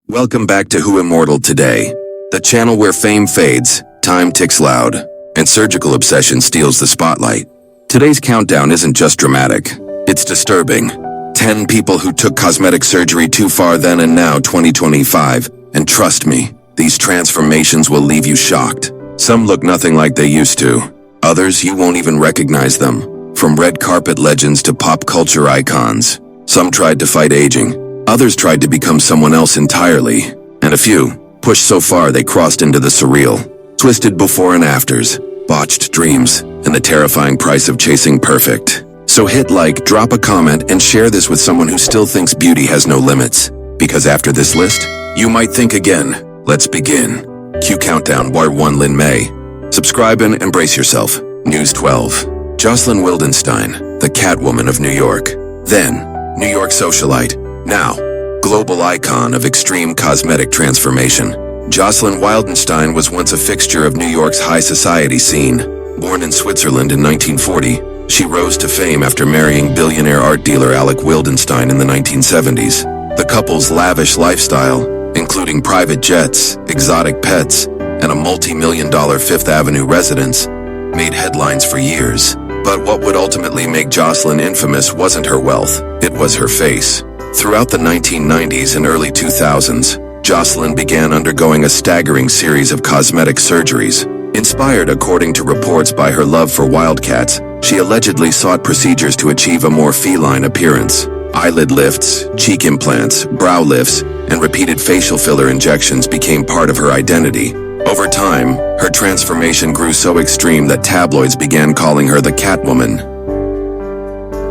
Welcome back to Who Immortal Today, the channel where fame fades, time ticks loud, and surgical obsession steals the spotlight. Today's countdown isn't just dramatic, it's disturbing. 10 people who took cosmetic surgery too far then and now 2025, and trust me, these transformations will leave you shocked. Some look nothing like they used to. Others, you won't even recognize them. From red carpet legends to pop culture icons. Some tried to fight aging. Others tried to become someone else entirely, and a few pushed so far they crossed into the surreal. Twisted before and afters, botched dreams, and the terrifying price of chasing perfect. So hit like, drop a comment, and share this with someone who still thinks beauty has no limits. Because after this list, you might think again. Let's begin. Q Countdown Part 1 Lin May. Subscribe and embrace yourself. News 12. Jocelyn Wildenstein, the Catwoman of New York. Then, New York socialite. Now, global icon of extreme cosmetic transformation. Jocelyn Wildenstein was once a fixture of New York's high society scene. Born in Switzerland in 1940, she rose to fame after marrying billionaire art dealer Alec Wildenstein in the 1970s. The couple's lavish lifestyle, including private jets, exotic pets, and a multi-million-dollar Fifth Avenue residence, made headlines for years. But what would ultimately make Jocelyn infamous wasn't her wealth, it was her face. Throughout the 1990s and early 2000s, Jocelyn began undergoing a staggering series of cosmetic surgeries. Inspired according to reports by her love for wildcats, she allegedly sought procedures to achieve a more feline appearance. Eyelid lifts, cheek implants, brow lifts, and repeated facial filler injections became part of her identity. Over time, her transformation grew so extreme that tabloids began calling her the Catwoman.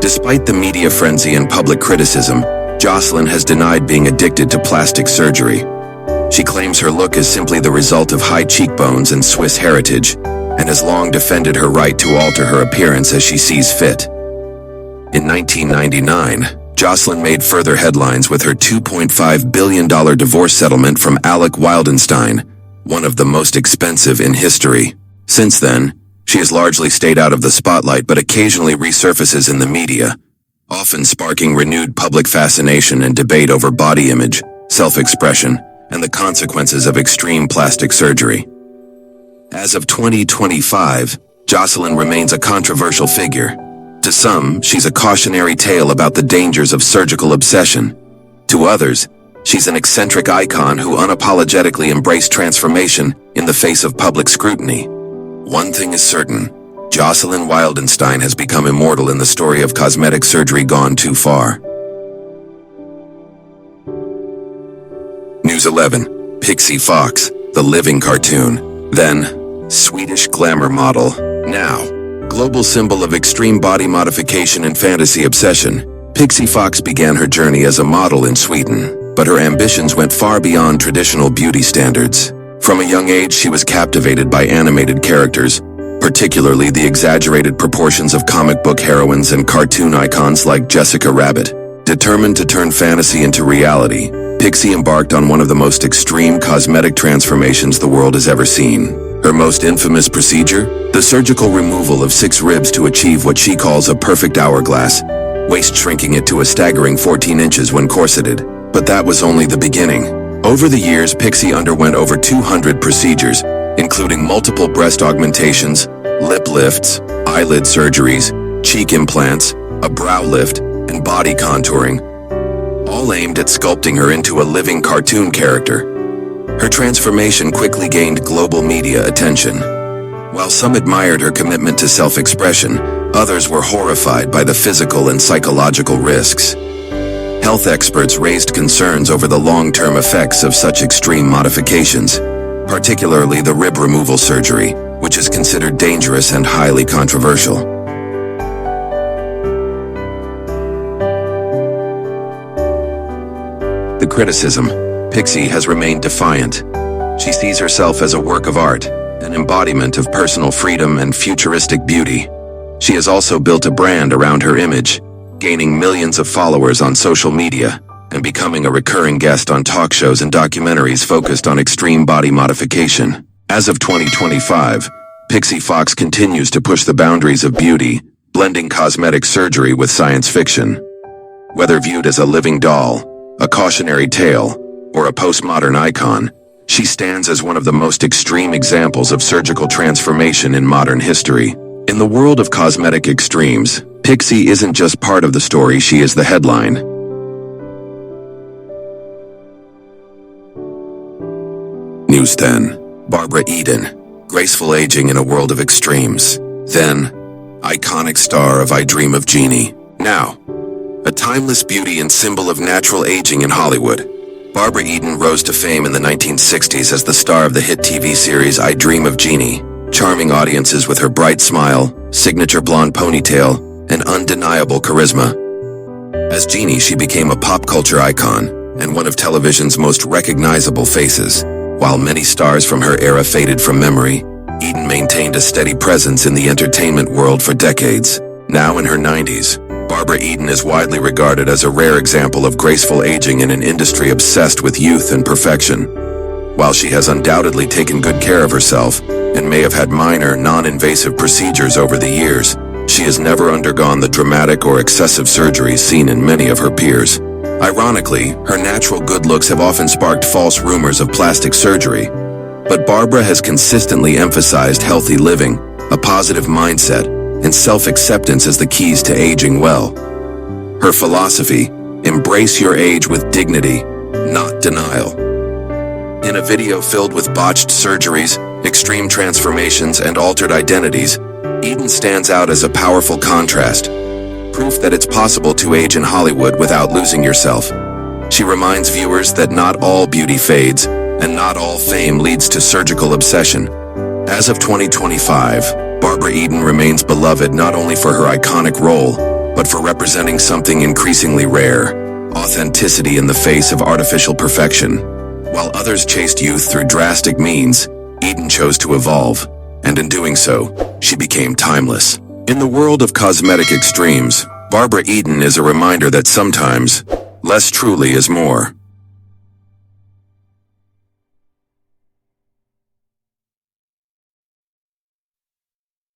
Despite the media frenzy and public criticism, Jocelyn has denied being addicted to plastic surgery. She claims her look is simply the result of high cheekbones and Swiss heritage, and has long defended her right to alter her appearance as she sees fit. In 1999, Jocelyn made further headlines with her $2.5 billion divorce settlement from Alec Wildenstein, one of the most expensive in history. Since then, she has largely stayed out of the spotlight but occasionally resurfaces in the media, often sparking renewed public fascination and debate over body image, self-expression, and the consequences of extreme plastic surgery. As of 2025, Jocelyn remains a controversial figure. To some, she's a cautionary tale about the dangers of surgical obsession. To others, she's an eccentric icon who unapologetically embraced transformation in the face of public scrutiny. One thing is certain. Jocelyn Wildenstein has become immortal in the story of cosmetic surgery gone too far. News 11. Pixee Fox, the living cartoon. Then, Swedish glamour model. Now, global symbol of extreme body modification and fantasy obsession. Pixee Fox began her journey as a model in Sweden, but her ambitions went far beyond traditional beauty standards. From a young age, she was captivated by animated characters, particularly the exaggerated proportions of comic book heroines and cartoon icons like Jessica Rabbit. Determined to turn fantasy into reality, Pixee embarked on one of the most extreme cosmetic transformations the world has ever seen. Her most infamous procedure? The surgical removal of 6 ribs to achieve what she calls a perfect hourglass, waist shrinking it to a staggering 14 inches when corseted. But that was only the beginning. Over the years, Pixee underwent over 200 procedures, including multiple breast augmentations, lip lifts, eyelid surgeries, cheek implants, a brow lift, and body contouring, all aimed at sculpting her into a living cartoon character. Her transformation quickly gained global media attention. While some admired her commitment to self-expression, others were horrified by the physical and psychological risks. Health experts raised concerns over the long-term effects of such extreme modifications, particularly the rib removal surgery, which is considered dangerous and highly controversial. The criticism. Pixee has remained defiant. She sees herself as a work of art, an embodiment of personal freedom and futuristic beauty. She has also built a brand around her image, gaining millions of followers on social media, and becoming a recurring guest on talk shows and documentaries focused on extreme body modification. As of 2025, Pixee Fox continues to push the boundaries of beauty, blending cosmetic surgery with science fiction. Whether viewed as a living doll, a cautionary tale, or a postmodern icon, she stands as one of the most extreme examples of surgical transformation in modern history. In the world of cosmetic extremes, Pixee isn't just part of the story, she is the headline. News 10. Barbara Eden, graceful aging in a world of extremes. Then, iconic star of I Dream of Jayne. Now, a timeless beauty and symbol of natural aging in Hollywood. Barbara Eden rose to fame in the 1960s as the star of the hit TV series I Dream of Jayne, charming audiences with her bright smile, signature blonde ponytail, and undeniable charisma. As Jayne, she became a pop culture icon and one of television's most recognizable faces. While many stars from her era faded from memory, Eden maintained a steady presence in the entertainment world for decades. Now in her 90s, Barbara Eden is widely regarded as a rare example of graceful aging in an industry obsessed with youth and perfection. While she has undoubtedly taken good care of herself and may have had minor, non-invasive procedures over the years, she has never undergone the dramatic or excessive surgeries seen in many of her peers. Ironically, her natural good looks have often sparked false rumors of plastic surgery. But Barbara has consistently emphasized healthy living, a positive mindset, and self-acceptance as the keys to aging well. Her philosophy, embrace your age with dignity, not denial. In a video filled with botched surgeries, extreme transformations, and altered identities, Eden stands out as a powerful contrast, proof that it's possible to age in Hollywood without losing yourself. She reminds viewers that not all beauty fades, and not all fame leads to surgical obsession. As of 2025, Barbara Eden remains beloved not only for her iconic role, but for representing something increasingly rare, authenticity in the face of artificial perfection. While others chased youth through drastic means, Eden chose to evolve, and in doing so, she became timeless. In the world of cosmetic extremes, Barbara Eden is a reminder that sometimes, less truly is more.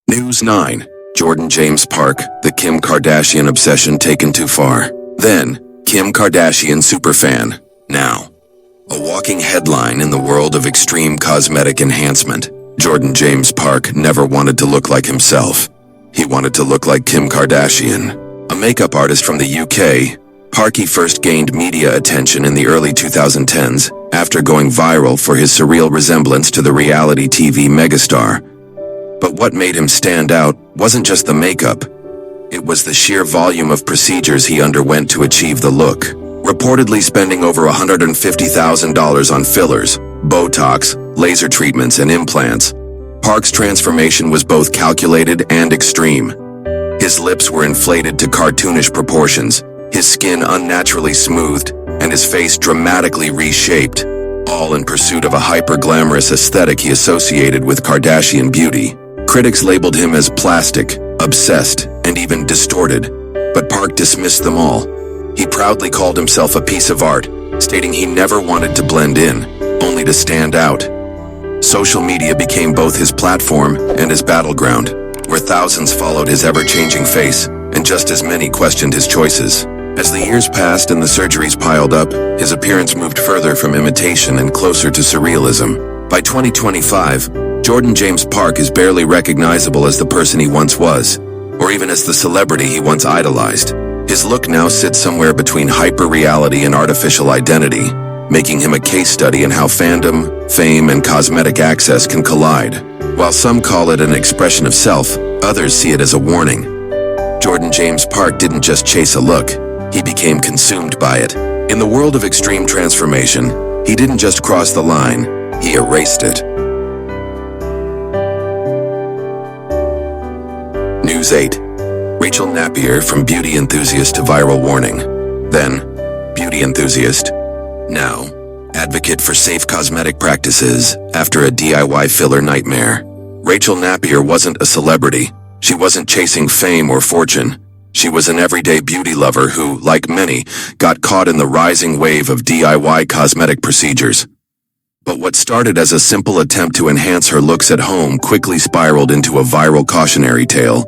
News 9. Jordan James Parke, the Kim Kardashian obsession taken too far. Then, Kim Kardashian superfan. Now, a walking headline in the world of extreme cosmetic enhancement. Jordan James Parke never wanted to look like himself. He wanted to look like Kim Kardashian. A makeup artist from the UK, Parke first gained media attention in the early 2010s after going viral for his surreal resemblance to the reality TV megastar. But what made him stand out wasn't just the makeup. It was the sheer volume of procedures he underwent to achieve the look, reportedly spending over $150,000 on fillers, Botox, laser treatments, and implants. Parke's transformation was both calculated and extreme. His lips were inflated to cartoonish proportions, his skin unnaturally smoothed, and his face dramatically reshaped, all in pursuit of a hyper-glamorous aesthetic he associated with Kardashian beauty. Critics labeled him as plastic, obsessed, and even distorted, but Parke dismissed them all. He proudly called himself a piece of art, stating he never wanted to blend in, only to stand out. Social media became both his platform and his battleground, where thousands followed his ever-changing face, and just as many questioned his choices. As the years passed and the surgeries piled up, his appearance moved further from imitation and closer to surrealism. By 2025, Jordan James Parke is barely recognizable as the person he once was, or even as the celebrity he once idolized. His look now sits somewhere between hyper-reality and artificial identity, making him a case study in how fandom, fame, and cosmetic access can collide. While some call it an expression of self, others see it as a warning. Jordan James Parke didn't just chase a look, he became consumed by it. In the world of extreme transformation, he didn't just cross the line, he erased it. News 8. Rachel Nappier from beauty enthusiast to viral warning. Then, beauty enthusiast. Now, advocate for safe cosmetic practices after a DIY filler nightmare. Rachel Nappier wasn't a celebrity. She wasn't chasing fame or fortune. She was an everyday beauty lover who, like many, got caught in the rising wave of DIY cosmetic procedures. But what started as a simple attempt to enhance her looks at home quickly spiraled into a viral cautionary tale,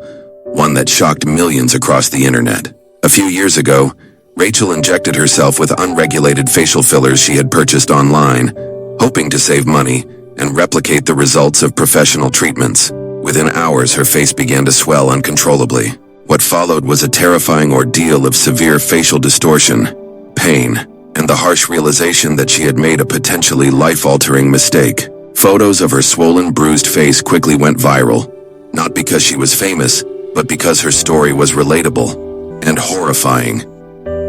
one that shocked millions across the internet. A few years ago, Rachel injected herself with unregulated facial fillers she had purchased online, hoping to save money and replicate the results of professional treatments. Within hours, her face began to swell uncontrollably. What followed was a terrifying ordeal of severe facial distortion, pain, and the harsh realization that she had made a potentially life-altering mistake. Photos of her swollen, bruised face quickly went viral, not because she was famous, but because her story was relatable and horrifying.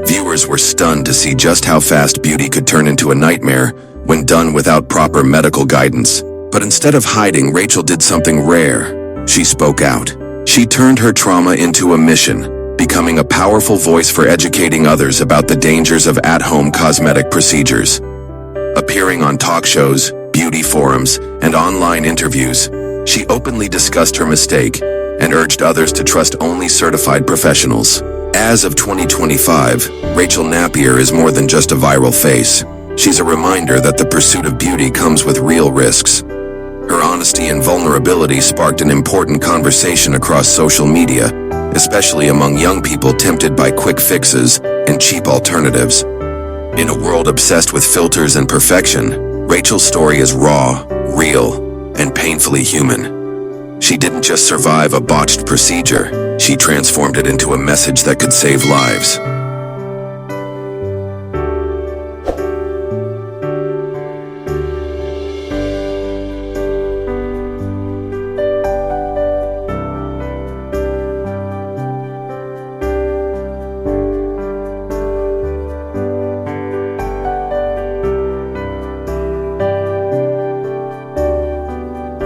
Viewers were stunned to see just how fast beauty could turn into a nightmare when done without proper medical guidance. But instead of hiding, Rachel did something rare. She spoke out. She turned her trauma into a mission, becoming a powerful voice for educating others about the dangers of at-home cosmetic procedures. Appearing on talk shows, beauty forums, and online interviews, she openly discussed her mistake and urged others to trust only certified professionals. As of 2025, Rachel Nappier is more than just a viral face. She's a reminder that the pursuit of beauty comes with real risks. Her honesty and vulnerability sparked an important conversation across social media, especially among young people tempted by quick fixes and cheap alternatives. In a world obsessed with filters and perfection, Rachel's story is raw, real, and painfully human. She didn't just survive a botched procedure, she transformed it into a message that could save lives.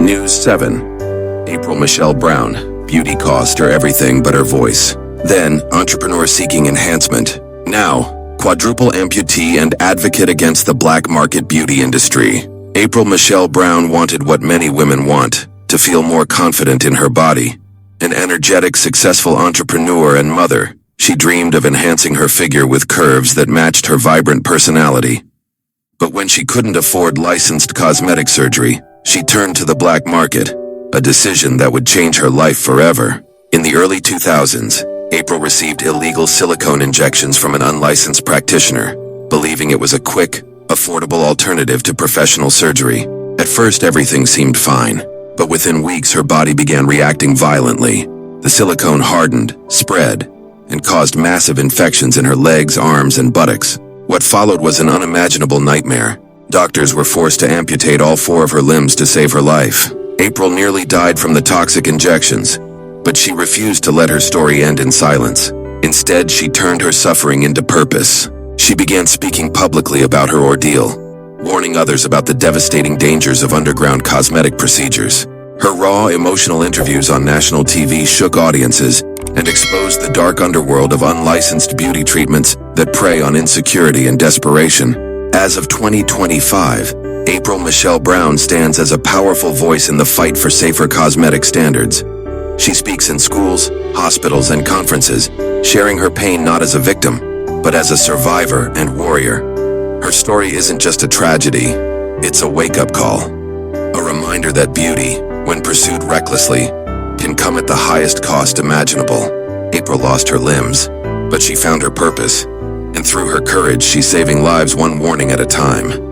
News 7. April Michelle Brown. Beauty cost her everything but her voice. Then, entrepreneur seeking enhancement. Now, quadruple amputee and advocate against the black market beauty industry. April Michelle Brown wanted what many women want, to feel more confident in her body. An energetic, successful entrepreneur and mother, she dreamed of enhancing her figure with curves that matched her vibrant personality. But when she couldn't afford licensed cosmetic surgery, she turned to the black market, a decision that would change her life forever. In the early 2000s, April received illegal silicone injections from an unlicensed practitioner, believing it was a quick, affordable alternative to professional surgery. At first, everything seemed fine, but within weeks her body began reacting violently. The silicone hardened, spread, and caused massive infections in her legs, arms, and buttocks. What followed was an unimaginable nightmare. Doctors were forced to amputate all 4 of her limbs to save her life. April nearly died from the toxic injections, but she refused to let her story end in silence. Instead, she turned her suffering into purpose. She began speaking publicly about her ordeal, warning others about the devastating dangers of underground cosmetic procedures. Her raw, emotional interviews on national TV shook audiences and exposed the dark underworld of unlicensed beauty treatments that prey on insecurity and desperation. As of 2025, April Michelle Brown stands as a powerful voice in the fight for safer cosmetic standards. She speaks in schools, hospitals, and conferences, sharing her pain not as a victim, but as a survivor and warrior. Her story isn't just a tragedy, it's a wake-up call. A reminder that beauty, when pursued recklessly, can come at the highest cost imaginable. April lost her limbs, but she found her purpose, and through her courage, she's saving lives one warning at a time.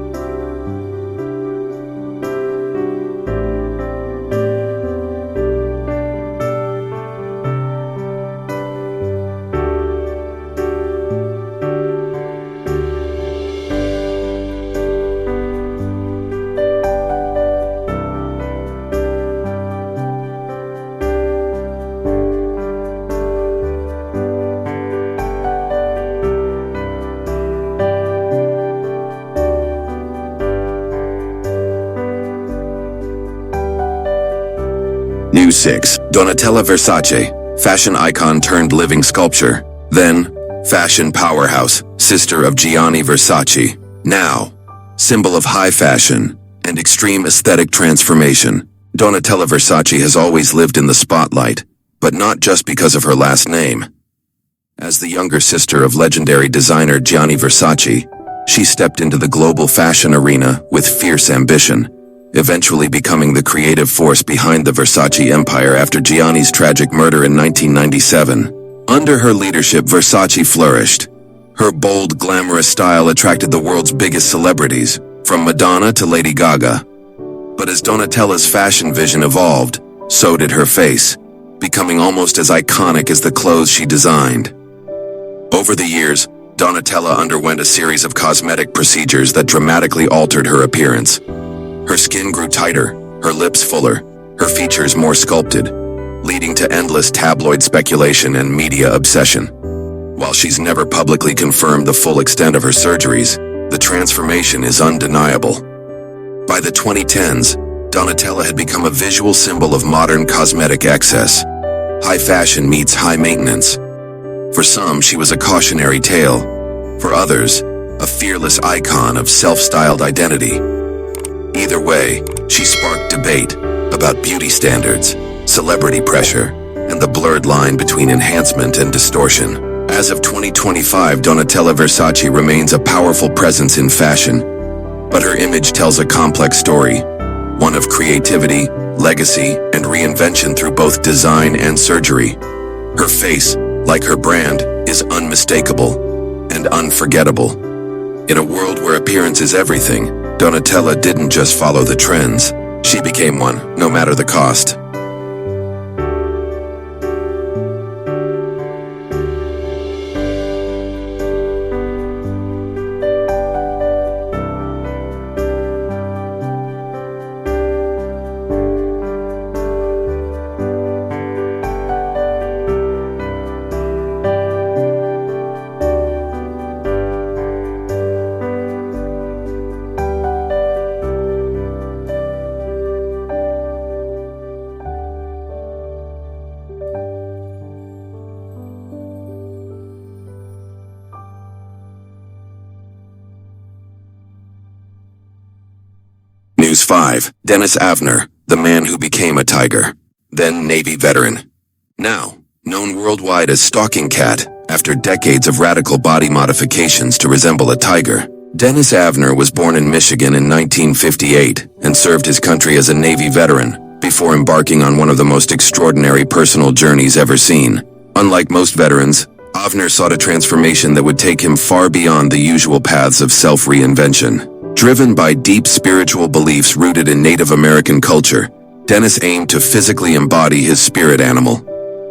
News 6. Donatella Versace, fashion icon turned living sculpture. Then, fashion powerhouse, sister of Gianni Versace. Now, symbol of high fashion and extreme aesthetic transformation. Donatella Versace has always lived in the spotlight, but not just because of her last name. As the younger sister of legendary designer Gianni Versace, she stepped into the global fashion arena with fierce ambition, eventually becoming the creative force behind the Versace empire after Gianni's tragic murder in 1997. Under her leadership, Versace flourished. Her bold, glamorous style attracted the world's biggest celebrities, from Madonna to Lady Gaga. But as Donatella's fashion vision evolved, so did her face, becoming almost as iconic as the clothes she designed. Over the years, Donatella underwent a series of cosmetic procedures that dramatically altered her appearance. Her skin grew tighter, her lips fuller, her features more sculpted, leading to endless tabloid speculation and media obsession. While she's never publicly confirmed the full extent of her surgeries, the transformation is undeniable. By the 2010s, Donatella had become a visual symbol of modern cosmetic excess. High fashion meets high maintenance. For some, she was a cautionary tale. For others, a fearless icon of self-styled identity. Either way, she sparked debate about beauty standards, celebrity pressure, and the blurred line between enhancement and distortion. As of 2025, Donatella Versace remains a powerful presence in fashion, but her image tells a complex story, one of creativity, legacy, and reinvention through both design and surgery. Her face, like her brand, is unmistakable and unforgettable. In a world where appearance is everything, Donatella didn't just follow the trends. She became one, no matter the cost. News 5. Dennis Avner, the man who became a tiger, then Navy veteran. Now, known worldwide as Stalking Cat, after decades of radical body modifications to resemble a tiger, Dennis Avner was born in Michigan in 1958 and served his country as a Navy veteran before embarking on one of the most extraordinary personal journeys ever seen. Unlike most veterans, Avner sought a transformation that would take him far beyond the usual paths of self-reinvention. Driven by deep spiritual beliefs rooted in Native American culture, Dennis aimed to physically embody his spirit animal,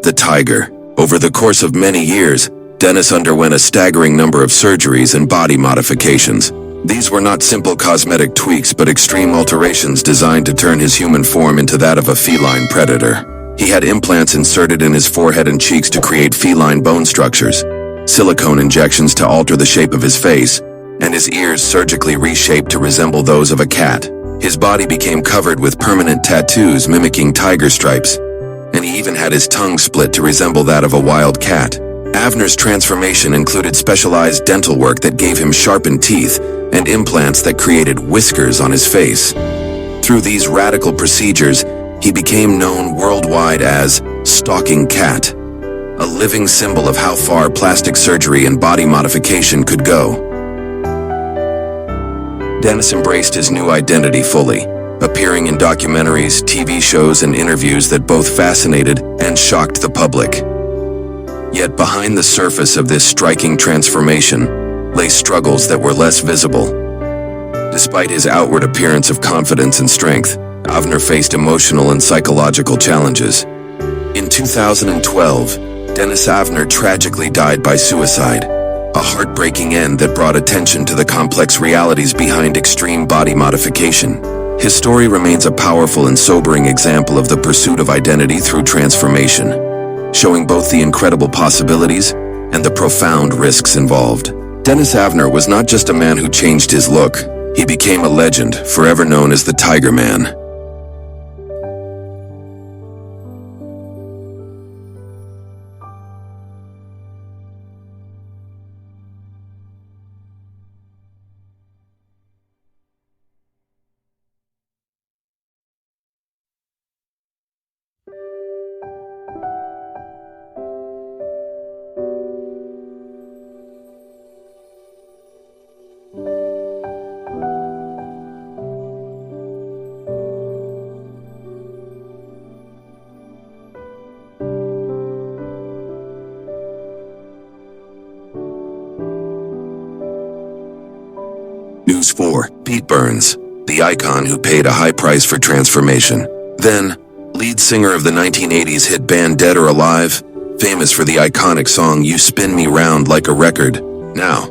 the tiger. Over the course of many years, Dennis underwent a staggering number of surgeries and body modifications. These were not simple cosmetic tweaks but extreme alterations designed to turn his human form into that of a feline predator. He had implants inserted in his forehead and cheeks to create feline bone structures, silicone injections to alter the shape of his face, and his ears surgically reshaped to resemble those of a cat. His body became covered with permanent tattoos mimicking tiger stripes, and he even had his tongue split to resemble that of a wild cat. Avner's transformation included specialized dental work that gave him sharpened teeth and implants that created whiskers on his face. Through these radical procedures, he became known worldwide as Stalking Cat, a living symbol of how far plastic surgery and body modification could go. Dennis embraced his new identity fully, appearing in documentaries, TV shows, and interviews that both fascinated and shocked the public. Yet behind the surface of this striking transformation lay struggles that were less visible. Despite his outward appearance of confidence and strength, Avner faced emotional and psychological challenges. In 2012, Dennis Avner tragically died by suicide, a heartbreaking end that brought attention to the complex realities behind extreme body modification. His story remains a powerful and sobering example of the pursuit of identity through transformation, showing both the incredible possibilities and the profound risks involved. Dennis Avner was not just a man who changed his look, he became a legend, forever known as the Tiger Man. News 4. Pete Burns, the icon who paid a high price for transformation. Then, lead singer of the 1980s hit band Dead or Alive, famous for the iconic song You Spin Me Round Like a Record. Now,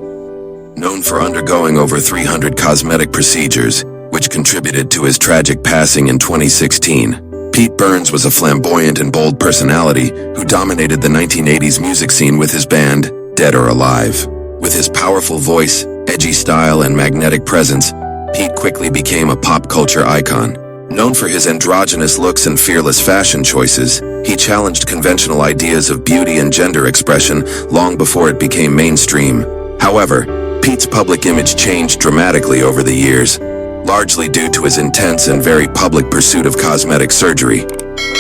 known for undergoing over 300 cosmetic procedures, which contributed to his tragic passing in 2016. Pete Burns was a flamboyant and bold personality who dominated the 1980s music scene with his band, Dead or Alive. With his powerful voice, edgy style, and magnetic presence, Pete quickly became a pop culture icon. Known for his androgynous looks and fearless fashion choices, he challenged conventional ideas of beauty and gender expression long before it became mainstream. However, Pete's public image changed dramatically over the years, largely due to his intense and very public pursuit of cosmetic surgery.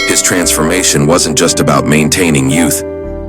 His transformation wasn't just about maintaining youth,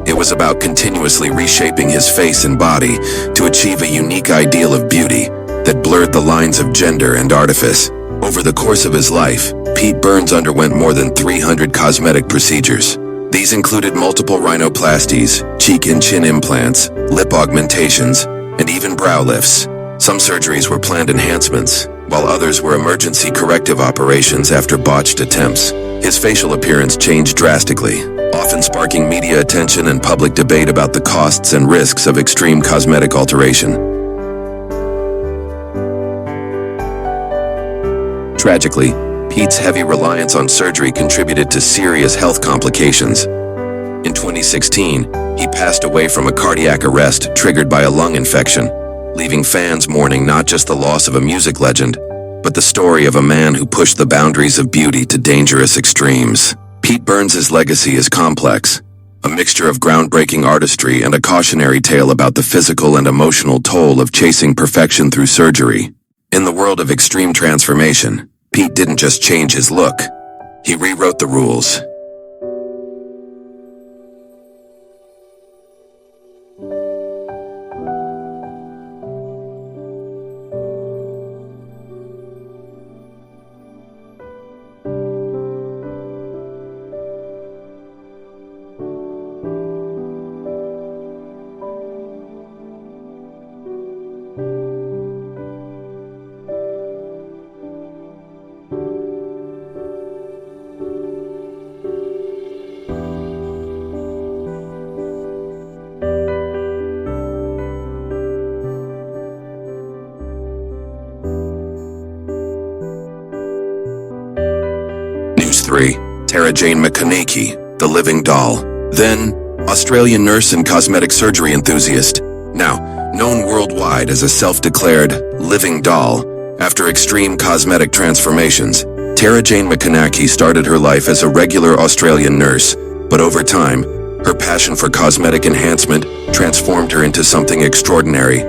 it was about continuously reshaping his face and body to achieve a unique ideal of beauty that blurred the lines of gender and artifice. Over the course of his life, Pete Burns underwent more than 300 cosmetic procedures. These included multiple rhinoplasties, cheek and chin implants, lip augmentations, and even brow lifts. Some surgeries were planned enhancements, while others were emergency corrective operations after botched attempts. His facial appearance changed drastically, often sparking media attention and public debate about the costs and risks of extreme cosmetic alteration. Tragically, Pete's heavy reliance on surgery contributed to serious health complications. In 2016, he passed away from a cardiac arrest triggered by a lung infection, leaving fans mourning not just the loss of a music legend, but the story of a man who pushed the boundaries of beauty to dangerous extremes. Pete Burns' legacy is complex, a mixture of groundbreaking artistry and a cautionary tale about the physical and emotional toll of chasing perfection through surgery. In the world of extreme transformation, Pete didn't just change his look, he rewrote the rules. News 3. Jayne McConachy, the living doll. Then, Australian nurse and cosmetic surgery enthusiast. Now, known worldwide as a self-declared living doll, after extreme cosmetic transformations, Jayne McConachy started her life as a regular Australian nurse, but over time, her passion for cosmetic enhancement transformed her into something extraordinary,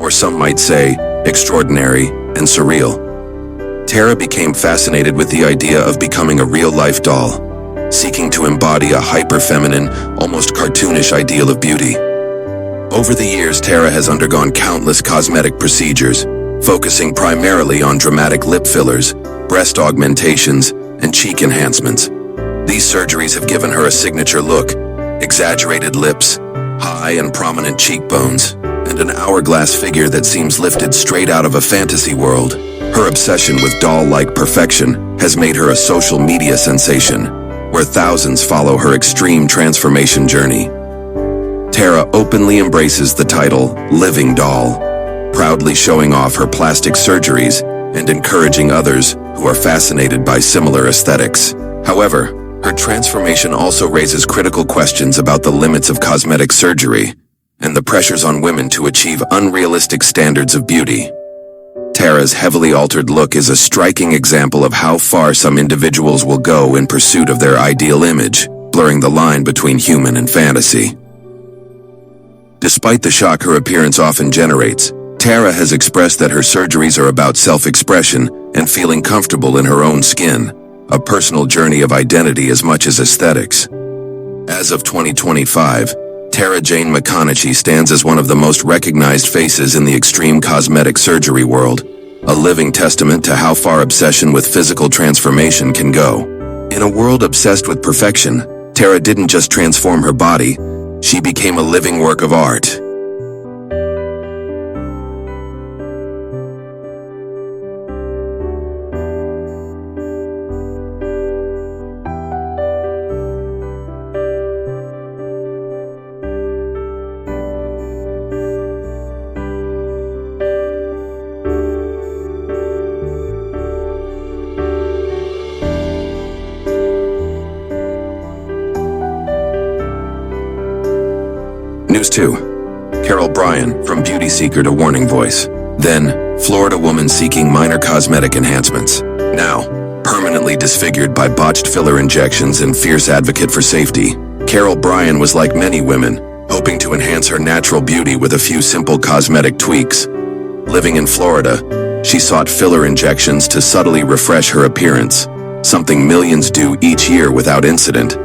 or some might say, extraordinary and surreal. Tara became fascinated with the idea of becoming a real-life doll, seeking to embody a hyper-feminine, almost cartoonish ideal of beauty. Over the years, Tara has undergone countless cosmetic procedures, focusing primarily on dramatic lip fillers, breast augmentations, and cheek enhancements. These surgeries have given her a signature look, exaggerated lips, high and prominent cheekbones, and an hourglass figure that seems lifted straight out of a fantasy world. Her obsession with doll-like perfection has made her a social media sensation, where thousands follow her extreme transformation journey. Tara openly embraces the title Living Doll, proudly showing off her plastic surgeries and encouraging others who are fascinated by similar aesthetics. However, her transformation also raises critical questions about the limits of cosmetic surgery and the pressures on women to achieve unrealistic standards of beauty. Tara's heavily altered look is a striking example of how far some individuals will go in pursuit of their ideal image, blurring the line between human and fantasy. Despite the shock her appearance often generates, Tara has expressed that her surgeries are about self-expression and feeling comfortable in her own skin, a personal journey of identity as much as aesthetics. As of 2025, Jayne McConachy stands as one of the most recognized faces in the extreme cosmetic surgery world, a living testament to how far obsession with physical transformation can go. In a world obsessed with perfection, Tara didn't just transform her body, she became a living work of art. News 2. Carol Bryan, from Beauty Seeker to Warning Voice. Then, Florida woman seeking minor cosmetic enhancements. Now, permanently disfigured by botched filler injections and fierce advocate for safety. Carol Bryan was like many women, hoping to enhance her natural beauty with a few simple cosmetic tweaks. Living in Florida, she sought filler injections to subtly refresh her appearance, something millions do each year without incident.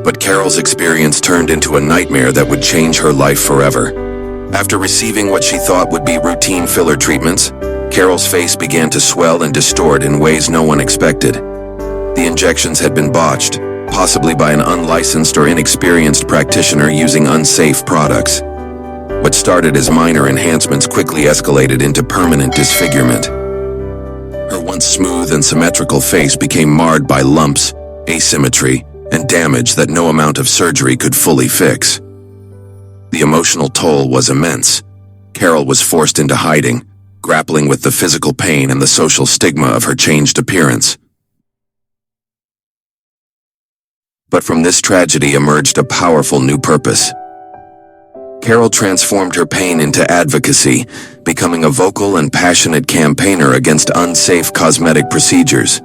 But Carol's experience turned into a nightmare that would change her life forever. After receiving what she thought would be routine filler treatments, Carol's face began to swell and distort in ways no one expected. The injections had been botched, possibly by an unlicensed or inexperienced practitioner using unsafe products. What started as minor enhancements quickly escalated into permanent disfigurement. Her once smooth and symmetrical face became marred by lumps, asymmetry, and damage that no amount of surgery could fully fix. The emotional toll was immense. Carol was forced into hiding, grappling with the physical pain and the social stigma of her changed appearance. But from this tragedy emerged a powerful new purpose. Carol transformed her pain into advocacy, becoming a vocal and passionate campaigner against unsafe cosmetic procedures.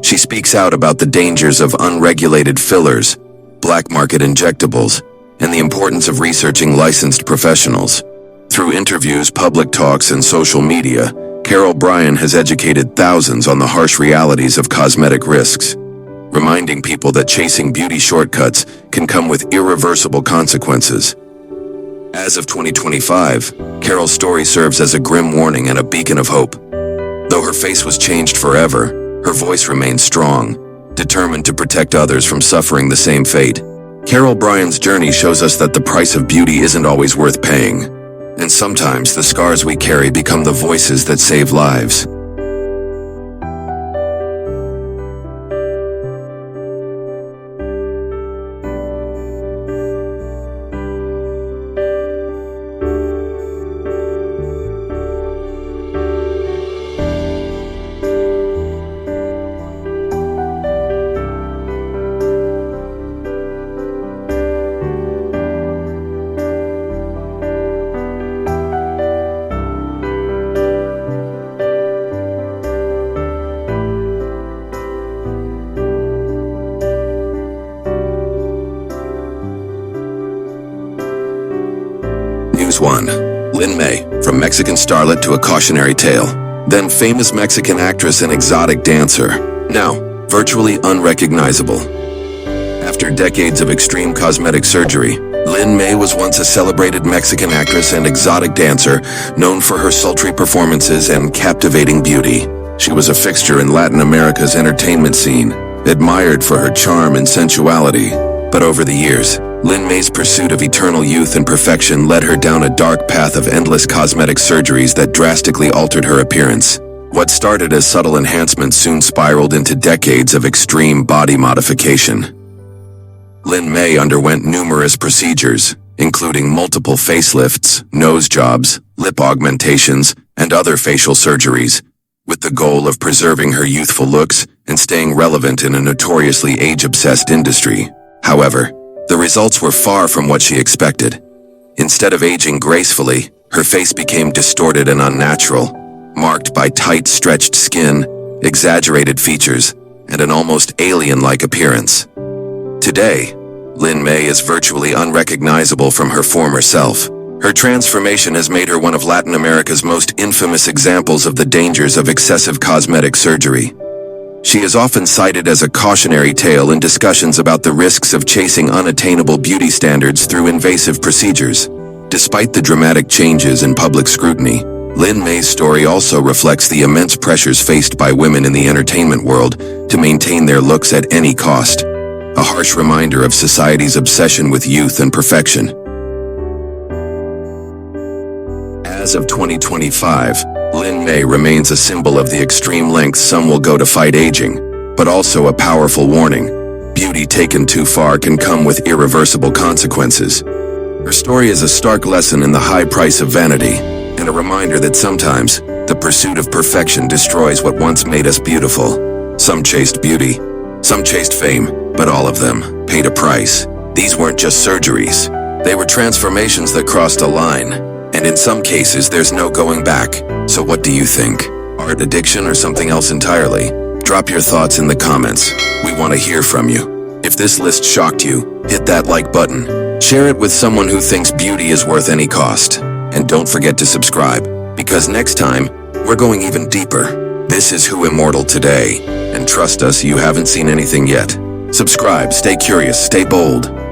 She speaks out about the dangers of unregulated fillers, black market injectables, and the importance of researching licensed professionals. Through interviews, public talks, and social media, Carol Bryan has educated thousands on the harsh realities of cosmetic risks, reminding people that chasing beauty shortcuts can come with irreversible consequences. As of 2025, Carol's story serves as a grim warning and a beacon of hope. Though her face was changed forever, her voice remains strong, determined to protect others from suffering the same fate. Carol Bryan's journey shows us that the price of beauty isn't always worth paying, and sometimes the scars we carry become the voices that save lives. News 1. Lin May, from Mexican starlet to a cautionary tale. Then famous Mexican actress and exotic dancer. Now, virtually unrecognizable. After decades of extreme cosmetic surgery, Lin May was once a celebrated Mexican actress and exotic dancer known for her sultry performances and captivating beauty. She was a fixture in Latin America's entertainment scene, admired for her charm and sensuality. But over the years, Lin May's pursuit of eternal youth and perfection led her down a dark path of endless cosmetic surgeries that drastically altered her appearance. What started as subtle enhancements soon spiraled into decades of extreme body modification. Lin May underwent numerous procedures, including multiple facelifts, nose jobs, lip augmentations, and other facial surgeries, with the goal of preserving her youthful looks and staying relevant in a notoriously age-obsessed industry. However, the results were far from what she expected. Instead of aging gracefully, her face became distorted and unnatural, marked by tight, stretched skin, exaggerated features, and an almost alien-like appearance. Today, Lin May is virtually unrecognizable from her former self. Her transformation has made her one of Latin America's most infamous examples of the dangers of excessive cosmetic surgery. She is often cited as a cautionary tale in discussions about the risks of chasing unattainable beauty standards through invasive procedures. Despite the dramatic changes in public scrutiny, Lin May's story also reflects the immense pressures faced by women in the entertainment world to maintain their looks at any cost, a harsh reminder of society's obsession with youth and perfection. As of 2025, Lin May remains a symbol of the extreme lengths some will go to fight aging, but also a powerful warning. Beauty taken too far can come with irreversible consequences. Her story is a stark lesson in the high price of vanity, and a reminder that sometimes the pursuit of perfection destroys what once made us beautiful. Some chased beauty, some chased fame, but all of them paid a price. These weren't just surgeries. They were transformations that crossed a line, and in some cases there's no going back. So what do you think? Art, addiction, or something else entirely? Drop your thoughts in the comments. We want to hear from you. If this list shocked you, hit that like button. Share it with someone who thinks beauty is worth any cost. And don't forget to subscribe, because next time, we're going even deeper. This is Who Immortal Today, and trust us, you haven't seen anything yet. Subscribe, stay curious, stay bold.